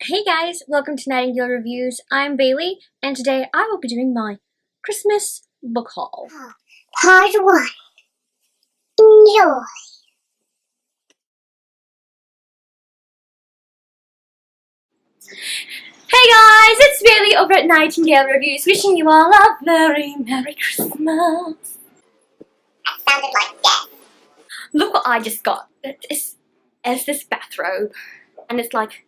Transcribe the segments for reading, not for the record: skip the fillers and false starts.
Hey guys, welcome to Nightingale Reviews. I'm Bailey, and today I will be doing my Christmas book haul. Part 1. Enjoy. Hey guys, it's Bailey over at Nightingale Reviews, wishing you all a very Merry Christmas. That sounded like death. Look what I just got. It's this bathrobe, and it's like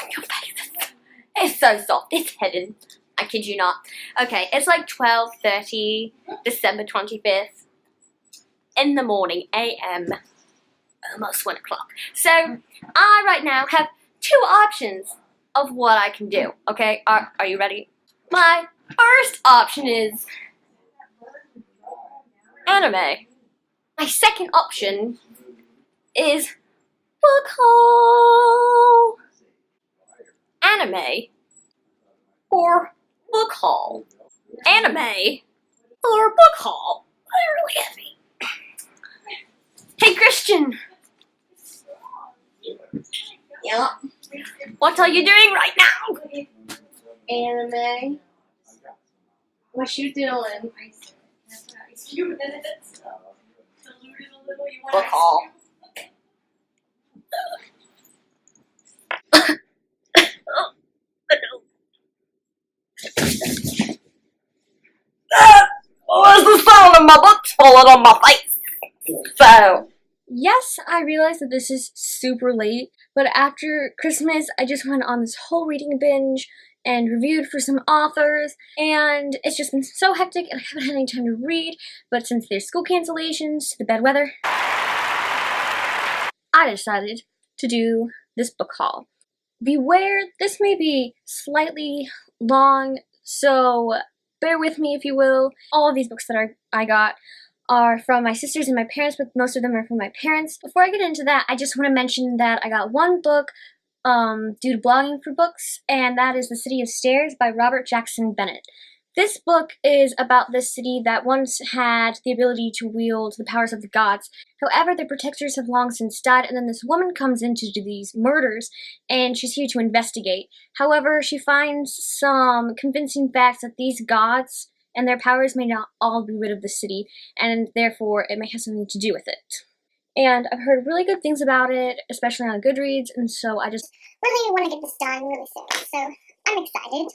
on your face. It's so soft. It's hidden. I kid you not. Okay, it's like 12:30, December 25th, in the morning, a.m. Almost 1 o'clock. So I right now have two options of what I can do. Okay, are you ready? My first option is anime. My second option is book haul. Anime or book haul. Anime or book haul. Really heavy. Hey Christian. Yep. What are you doing right now? Anime. What you doing? Book haul. What's the sound of my books falling on my face? So, yes, I realize that this is super late, but after Christmas, I just went on this whole reading binge and reviewed for some authors, and it's just been so hectic and I haven't had any time to read, but since there's school cancellations, the bad weather, I decided to do this book haul. Beware, this may be slightly long, so bear with me if you will. All of these books that I got are from my sisters and my parents, but most of them are from my parents. Before I get into that, I just want to mention that I got one book due to blogging for books, and that is The City of Stairs by Robert Jackson Bennett. This book is about this city that once had the ability to wield the powers of the gods. However, their protectors have long since died, and then this woman comes in to do these murders, and she's here to investigate. However, she finds some convincing facts that these gods and their powers may not all be rid of the city, and therefore it may have something to do with it. And I've heard really good things about it, especially on Goodreads, and so I just Really want to get this done really soon, so I'm excited.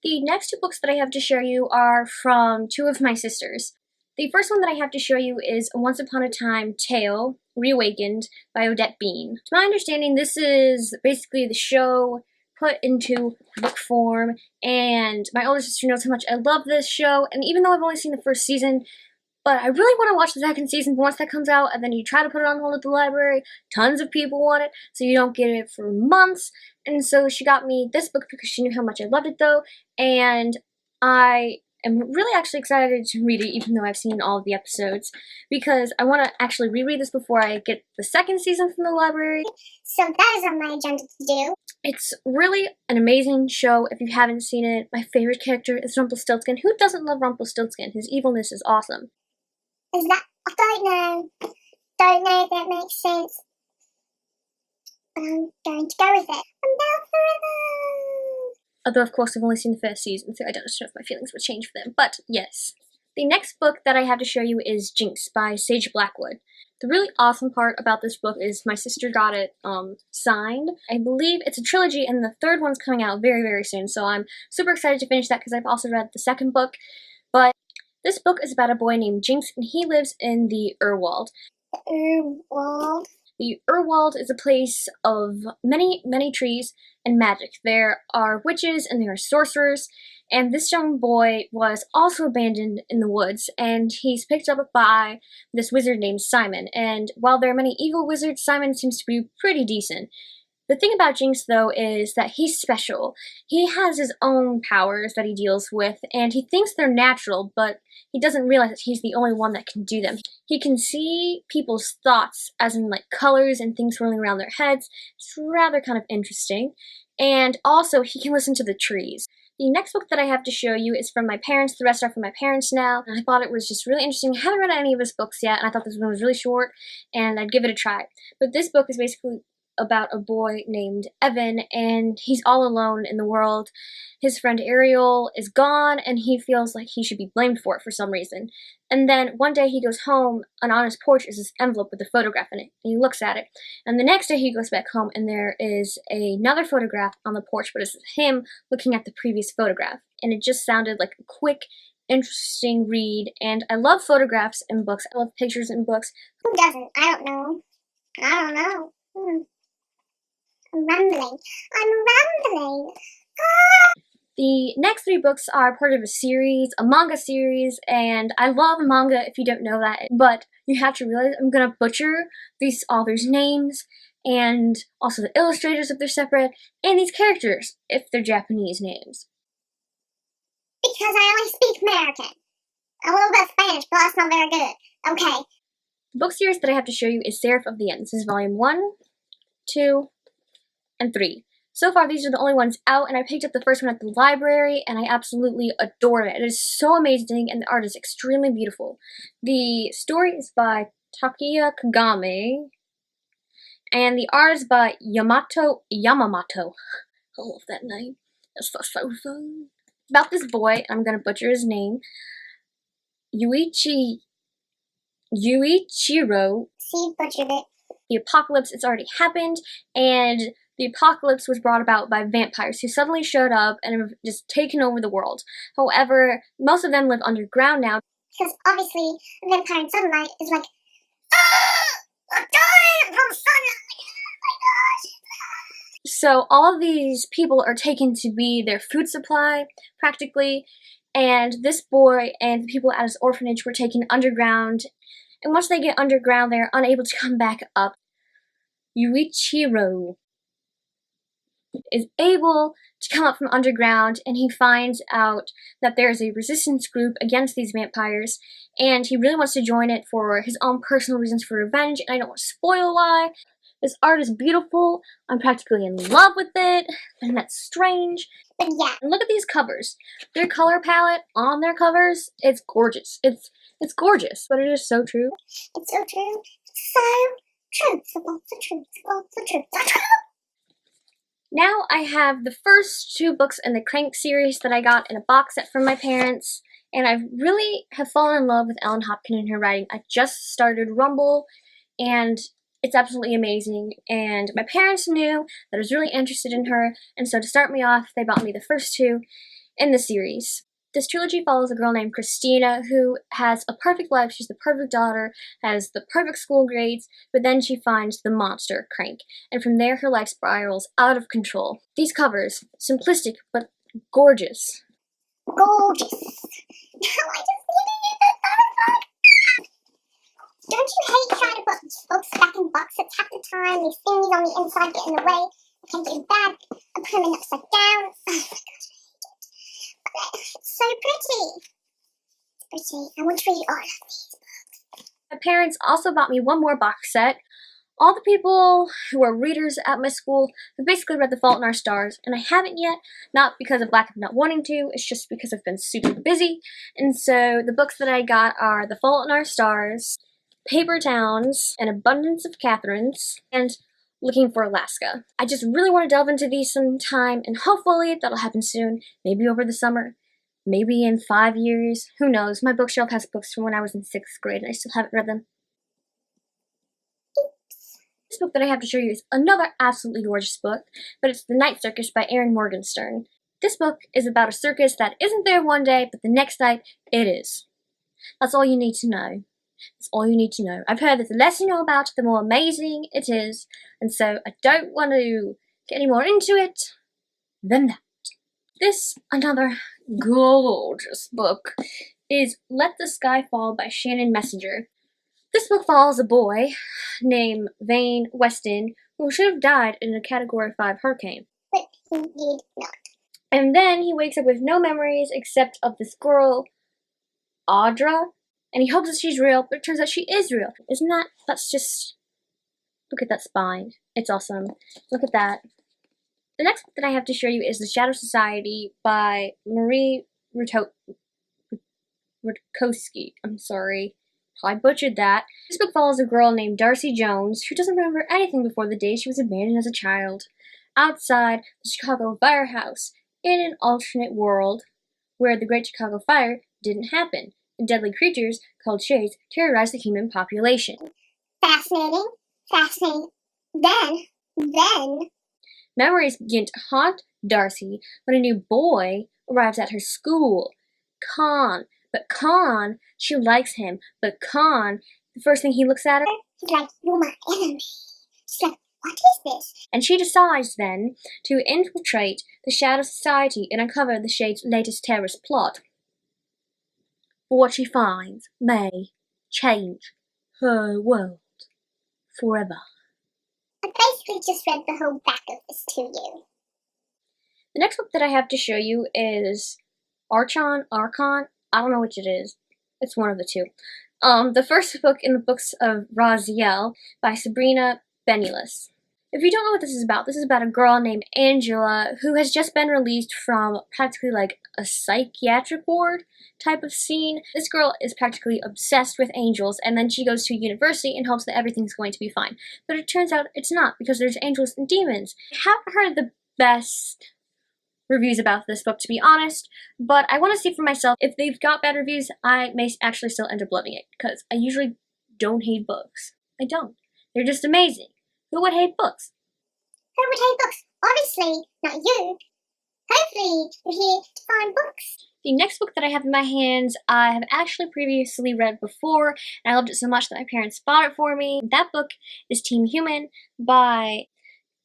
The next two books that I have to show you are from two of my sisters. The first one that I have to show you is Once Upon a Time Tale, Reawakened by Odette Bean. To my understanding, this is basically the show put into book form, and my older sister knows how much I love this show, and even though I've only seen the first season, but I really want to watch the second season once that comes out, and then you try to put it on hold at the library. Tons of people want it, so you don't get it for months. And so she got me this book because she knew how much I loved it, though. And I am really actually excited to read it, even though I've seen all of the episodes, because I want to actually reread this before I get the second season from the library. So that is on my agenda to do. It's really an amazing show if you haven't seen it. My favorite character is Rumpelstiltskin. Who doesn't love Rumpelstiltskin? His evilness is awesome. Is that? I don't know. Don't know if that makes sense. But I'm going to go with it. I'm down forever. Although, of course, I've only seen the first season, so I don't know if my feelings would change for them. But, yes. The next book that I have to show you is Jinx by Sage Blackwood. The really awesome part about this book is my sister got it signed. I believe it's a trilogy, and the third one's coming out very, very soon, so I'm super excited to finish that because I've also read the second book. But this book is about a boy named Jinx, and he lives in the Urwald. The Urwald? The Urwald is a place of many, many trees and magic. There are witches and there are sorcerers, and this young boy was also abandoned in the woods, and he's picked up by this wizard named Simon. And while there are many evil wizards, Simon seems to be pretty decent. The thing about Jinx, though, is that he's special. He has his own powers that he deals with, and he thinks they're natural, but he doesn't realize that he's the only one that can do them. He can see people's thoughts, as in, like, colors and things swirling around their heads. It's rather kind of interesting. And also, he can listen to the trees. The next book that I have to show you is from my parents. The rest are from my parents now. And I thought it was just really interesting. I haven't read any of his books yet, and I thought this one was really short, and I'd give it a try. But this book is basically about a boy named Evan, and he's all alone in the world. His friend Ariel is gone, and he feels like he should be blamed for it for some reason. And then one day he goes home, and on his porch is this envelope with a photograph in it, and he looks at it. And the next day he goes back home, and there is another photograph on the porch, but it's him looking at the previous photograph. And it just sounded like a quick, interesting read, and I love photographs in books. I love pictures in books. Who doesn't? I don't know. I don't know. I'm rambling. The next 3 books are part of a series, a manga series, and I love manga if you don't know that, but you have to realize I'm gonna butcher these authors' names, and also the illustrators if they're separate, and these characters if they're Japanese names. Because I only speak American. A little bit of Spanish, but that's not very good. Okay. The book series that I have to show you is Seraph of the End. This is volume 1, 2, and 3. So far, these are the only ones out, and I picked up the first one at the library, and I absolutely adore it. It is so amazing, and the art is extremely beautiful. The story is by Takuya Kagame, and the art is by Yamamoto. I love that name. That's so fun. About this boy, I'm gonna butcher his name, Yuichiro. See, butchered it. The apocalypse, it's already happened, and the apocalypse was brought about by vampires who suddenly showed up and have just taken over the world. However, most of them live underground now. Because obviously, a vampire in sunlight is like, I'm dying from sunlight! Oh my gosh! So all of these people are taken to be their food supply, practically, and this boy and the people at his orphanage were taken underground, and once they get underground, they're unable to come back up. Yuichiro is able to come up from underground, and he finds out that there's a resistance group against these vampires, and he really wants to join it for his own personal reasons for revenge, and I don't want to spoil why. This art is beautiful. I'm practically in love with it, and that's strange. But yeah. And look at these covers. Their color palette on their covers, it's gorgeous. It's gorgeous, but it is so true. It's so true. So true. So true. Now I have the first 2 books in the Crank series that I got in a box set from my parents, and I really have fallen in love with Ellen Hopkins and her writing. I just started Rumble, and it's absolutely amazing, and my parents knew that I was really interested in her, and so to start me off, they bought me the first 2 in the series. This trilogy follows a girl named Christina who has a perfect life. She's the perfect daughter, has the perfect school grades, but then she finds the monster, Crank, and from there her life spirals out of control. These covers, simplistic but gorgeous. Gorgeous. Now I just need to use this other book. Don't you hate trying to put books back in boxes half the time? These things on the inside get in the way. I can't get them back. I put them in upside down. Oh my gosh, I hate it. But it's so pretty. It's pretty. I want to read all of these books. My parents also bought me one more box set. All the people who are readers at my school have basically read The Fault in Our Stars, and I haven't yet, not because of lack of not wanting to, it's just because I've been super busy. And so the books that I got are The Fault in Our Stars, Paper Towns, An Abundance of Catherines, and Looking for Alaska. I just really want to delve into these sometime, and hopefully that'll happen soon, maybe over the summer, maybe in 5 years, who knows. My bookshelf has books from when I was in 6th grade and I still haven't read them. This book that I have to show you is another absolutely gorgeous book, but it's The Night Circus by Erin Morgenstern. This book is about a circus that isn't there one day, but the next night it is. That's all you need to know. That's all you need to know. I've heard that the less you know about it, the more amazing it is, and so I don't want to get any more into it than that. This, another gorgeous book, is Let the Sky Fall by Shannon Messenger. This book follows a boy named Vane Weston who should have died in a Category 5 hurricane. But he did not. And then he wakes up with no memories except of this girl, Audra, and he hopes that she's real, but it turns out she is real. Isn't that? That's just... Look at that spine. It's awesome. Look at that. The next book that I have to show you is The Shadow Society by Marie Rudkowski. I'm sorry. Probably butchered that. This book follows a girl named Darcy Jones who doesn't remember anything before the day she was abandoned as a child. Outside the Chicago Firehouse, in an alternate world where the Great Chicago Fire didn't happen, and deadly creatures called shades terrorize the human population. Fascinating. Fascinating. Then, Memories begin to haunt Darcy when a new boy arrives at her school, Con. But Con, she likes him, but Con, the first thing he looks at her, he's like, you're my enemy. She's like, what is this? and she decides then to infiltrate the Shadow Society and uncover the Shade's latest terrorist plot. But what she finds may change her world forever. I basically just read the whole back of this to you. The next book that I have to show you is Archon. I don't know which it is. It's one of the two. The first book in the books of Raziel by Sabrina Benilis. If you don't know what this is about a girl named Angela who has just been released from practically like a psychiatric ward type of scene. This girl is practically obsessed with angels, and then she goes to university in hopes that everything's going to be fine. But it turns out it's not, because there's angels and demons. I haven't heard the best reviews about this book, to be honest, but I want to see for myself. If they've got bad reviews, I may actually still end up loving it, because I usually don't hate books. I don't. They're just amazing. Who would hate books? Who would hate books? Obviously, not you. Hopefully, you're here to find books. The next book that I have in my hands, I have actually previously read before, and I loved it so much that my parents bought it for me. That book is Team Human by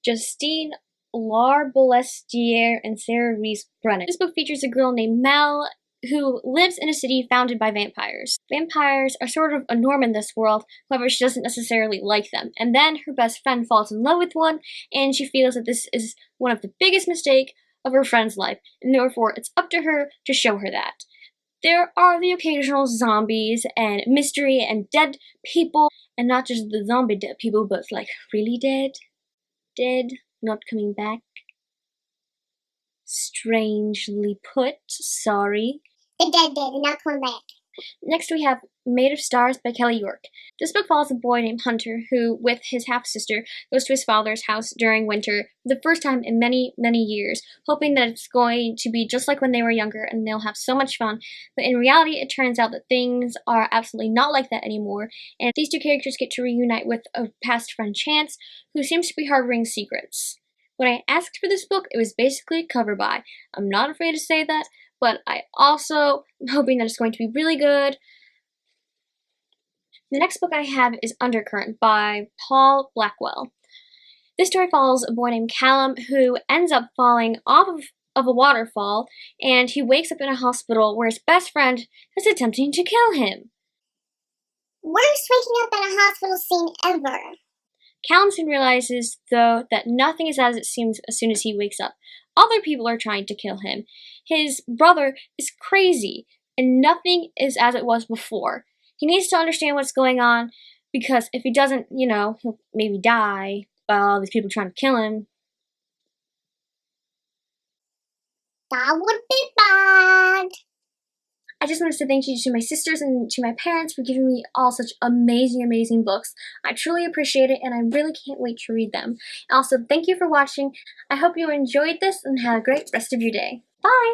Justine Larballestiere and Sarah Reese Brennan. This book features a girl named Mel who lives in a city founded by vampires. Vampires are sort of a norm in this world, however she doesn't necessarily like them. And then her best friend falls in love with one, and she feels that this is one of the biggest mistakes of her friend's life, and therefore it's up to her to show her that. There are the occasional zombies and mystery and dead people, and not just the zombie dead people, but like really dead. Dead, not coming back. Strangely put, sorry. The dead, and not coming back. Next we have Made of Stars by Kelly York. This book follows a boy named Hunter who, with his half-sister, goes to his father's house during winter for the first time in many, many years, hoping that it's going to be just like when they were younger and they'll have so much fun. But in reality, it turns out that things are absolutely not like that anymore, and these two characters get to reunite with a past friend, Chance, who seems to be harboring secrets. When I asked for this book, it was basically cover by. I'm not afraid to say that, but I also am hoping that it's going to be really good. The next book I have is Undercurrent by Paul Blackwell. This story follows a boy named Callum who ends up falling off of a waterfall, and he wakes up in a hospital where his best friend is attempting to kill him. Worst waking up in a hospital scene ever. Callum soon realizes, though, that nothing is as it seems as soon as he wakes up. Other people are trying to kill him. His brother is crazy, and nothing is as it was before. He needs to understand what's going on, because if he doesn't, he'll maybe die by all these people trying to kill him. That would be bad. I just want to say thank you to my sisters and to my parents for giving me all such amazing, amazing books. I truly appreciate it, and I really can't wait to read them. Also, thank you for watching. I hope you enjoyed this and have a great rest of your day. Bye!